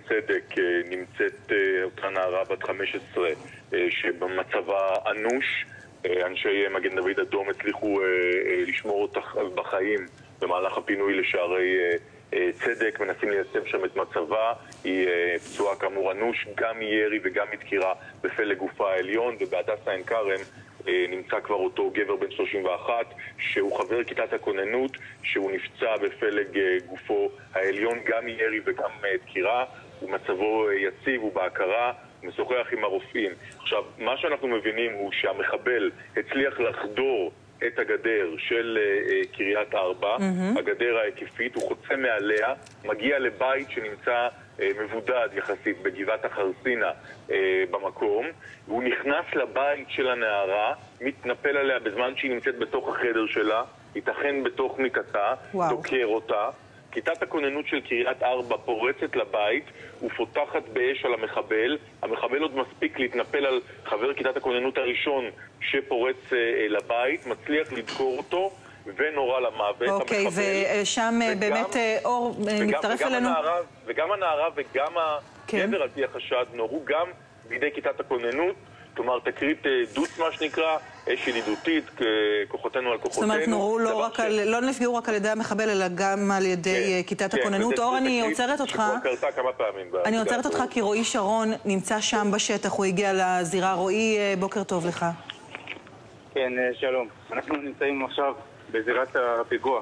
צדק נמצאת אותה נערה בת 15 שבמצבה אנוש. אנשי מגן דוד אדום הצליחו לשמור אותה בחיים במהלך הפינוי לשערי צדק, מנסים לייצב שם את מצבה. היא פצועה כאמור אנוש, גם מירי וגם מדקירה בפלג גופה העליון, ובהדסה עין כרם נמצא כבר אותו גבר בן 31 שהוא חבר כיתת הכוננות, שהוא נפצע בפלג גופו העליון גם מירי וגם דקירה, ומצבו יציב ובהכרה, משוחח עם הרופאים. עכשיו, מה שאנחנו מבינים הוא שהמחבל הצליח לחדור את הגדר של קריית ארבע, הגדר ההיקפית, הוא חוצה מעליה, מגיע לבית שנמצא מבודד יחסית בגבעת החרסינה במקום, והוא נכנס לבית של הנערה, מתנפל עליה בזמן שהיא נמצאת בתוך החדר שלה, ייתכן בתוך מיטתה, דוקר אותה. כיתת הכוננות של קריית ארבע פורצת לבית ופותחת באש על המחבל. המחבל עוד מספיק להתנפל על חבר כיתת הכוננות הראשון שפורץ לבית, מצליח לדקור אותו ונורא למוות. אוקיי, ושם באמת אור מצטרף אלינו. וגם הנערה וגם הגבר על פי החשד נורו גם בידי כיתת הכוננות. כלומר, תקרית דוץ מה שנקרא, אש ידידותית, כוחותינו על כוחותינו. זאת אומרת, לא נפגעו רק על ידי המחבל, אלא גם על ידי כיתת הכוננות. אור, אני עוצרת אותך. שקרתה כמה פעמים. אני עוצרת אותך כי רועי שרון נמצא שם בשטח, הוא הגיע לזירה. רועי, בוקר טוב לך. כן, שלום. אנחנו נמצאים עכשיו בזירת הפיגוע,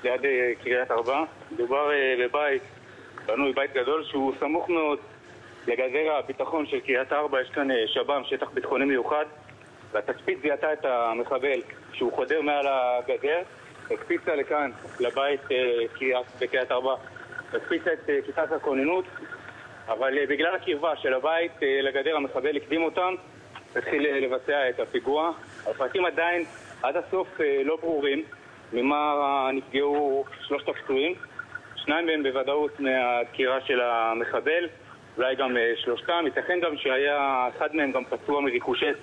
ליד קריית ארבע. מדובר בבית, בנוי בית גדול שהוא סמוך מאוד לגדר הביטחון של קריית ארבע. יש כאן שב"ם, שטח ביטחוני מיוחד, והתצפית זיהתה את המחבל שהוא חודר מעל הגדר, הקפיצה לכאן, לבית בקריית ארבע, הקפיצה את כיתת הכוננות, אבל בגלל הקרבה של הבית לגדר המחבל הקדים אותם, התחיל לבצע את הפיגוע. הפרטים עדיין עד הסוף לא ברורים ממה נפגעו שלושת הפצועים, שניים מהם בוודאות מהדקירה של המחבל, אולי גם שלושתם. ייתכן גם שהיה אחד מהם גם פצוע מריקושט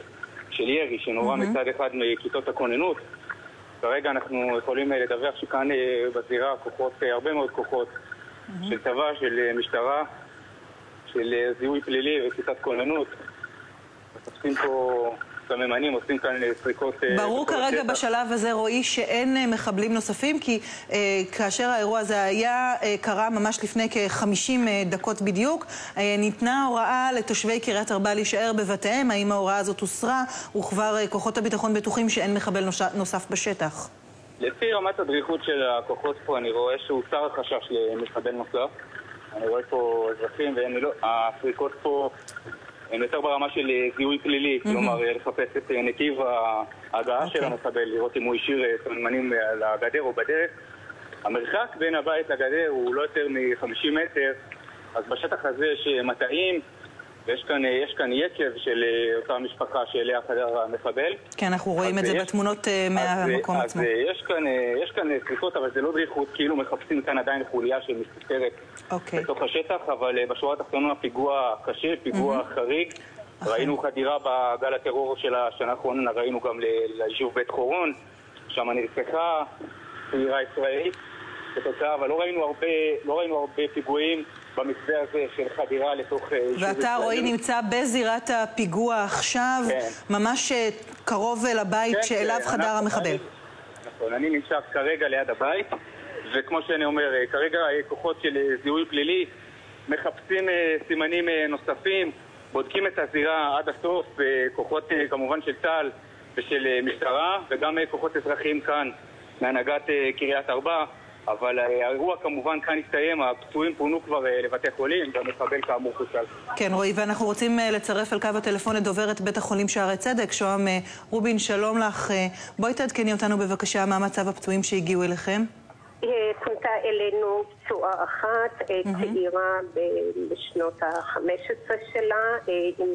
של ירי שנורא מצד אחד מכיתות הכוננות. כרגע אנחנו יכולים לדווח שכאן בזירה כוחות, הרבה מאוד כוחות של צבא, של משטרה, של זיהוי פלילי וכיתת כוננות. עושים פה סממנים, עושים כאן סריקות. ברור כרגע בשלב הזה, רועי, שאין מחבלים נוספים, כי כאשר האירוע הזה היה, קרה ממש לפני כ-50 דקות בדיוק, ניתנה הוראה לתושבי קריית ארבע להישאר בבתיהם. האם ההוראה הזאת הוסרה, וכבר כוחות הביטחון בטוחים שאין מחבל נוסף בשטח? לפי רמת הדריכות של הכוחות פה, אני רואה שהוסר החשש למחבל נוסף. אני רואה פה אזרחים, הסריקות פה הם יותר ברמה של זיהוי פלילי, כלומר לחפש את נתיב ההגעה של המחבל, לראות אם הוא השאיר סממנים על הגדר או בדרך. המרחק בין הבית לגדר הוא לא יותר מ-50 מטר, אז בשטח הזה יש מטעים, ויש כאן יקב של אותה משפחה שאליה חדר המחבל. כן, אנחנו רואים את זה בתמונות מהמקום עצמו. אז יש כאן סריקות, אבל זה לא דריכות, כאילו מחפשים כאן עדיין חוליה שמסתתרת בתוך השטח, אבל בשורה התחתונה פיגוע קשה, פיגוע חריג. ראינו חדירה בגל הטרור של השנה האחרונה, ראינו גם ליישוב בית חורון, שם נרצחה צעירה ישראלית כתוצאה, אבל לא ראינו הרבה פיגועים במתווה הזה של חדירה לתוך יישוב ישראלי. ואתה, רועי, נמצא בזירת הפיגוע עכשיו, ממש קרוב לבית שאליו חדר המחבל. נכון, אני נמצא כרגע ליד הבית, וכמו שאני אומר, כרגע כוחות של זיהוי פלילי מחפשים סימנים נוספים, בודקים את הזירה עד הסוף, כוחות כמובן של צה"ל ושל משטרה, וגם כוחות אזרחיים כאן מהנהגת קריית ארבע. אבל האירוע כמובן כאן הסתיים, הפצועים פונו כבר לבתי חולים, והמחבל כאמור חוסל. כן, רועי, ואנחנו רוצים לצרף על קו הטלפון את דוברת בית החולים שערי צדק, שוהם רובין, שלום לך. בואי תעדכני אותנו בבקשה מה מצב הפצועים שהגיעו אליכם. פונתה אלינו פצועה אחת, צעירה בשנות ה-15 שלה, עם